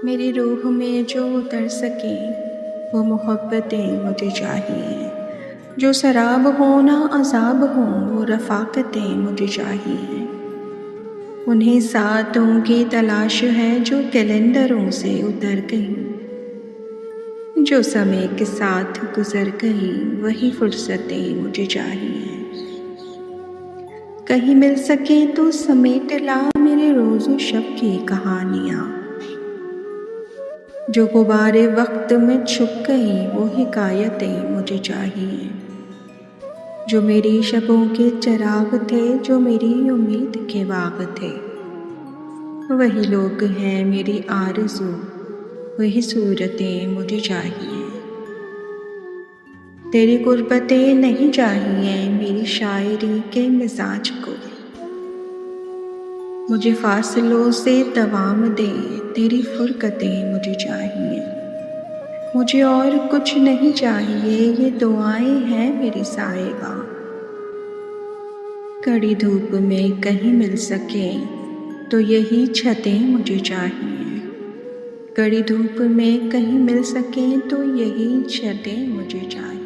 मेरी रूह में जो उतर सके वो मोहब्बतें मुझे चाहिए। जो शराब हो ना अज़ाब हो वो रफ़ाक़तें मुझे चाहिए। उन्हें सातों की तलाश है जो कैलेंडरों से उतर गई। जो समय के साथ गुज़र गई वही फ़ुर्सतें मुझे चाहिए। कहीं मिल सके तो समेट ला मेरे रोज़ो शब की कहानियाँ। जो गुबारे वक्त में छुप गई वो हिकायतें मुझे चाहिए। जो मेरी शबों के चिराग थे, जो मेरी उम्मीद के बाग थे, वही लोग हैं मेरी आरज़ू, वही सूरतें मुझे चाहिए। तेरी गुर्बतें नहीं चाहिए मेरी शायरी के मिजाज को। मुझे फासलों से दवाम दे तेरी फुरकतें मुझे चाहिए। मुझे और कुछ नहीं चाहिए, ये दुआएं हैं मेरी साहिबा। कड़ी धूप में कहीं मिल सके तो यही छतें मुझे चाहिए। कड़ी धूप में कहीं मिल सके तो यही छतें मुझे चाहिए।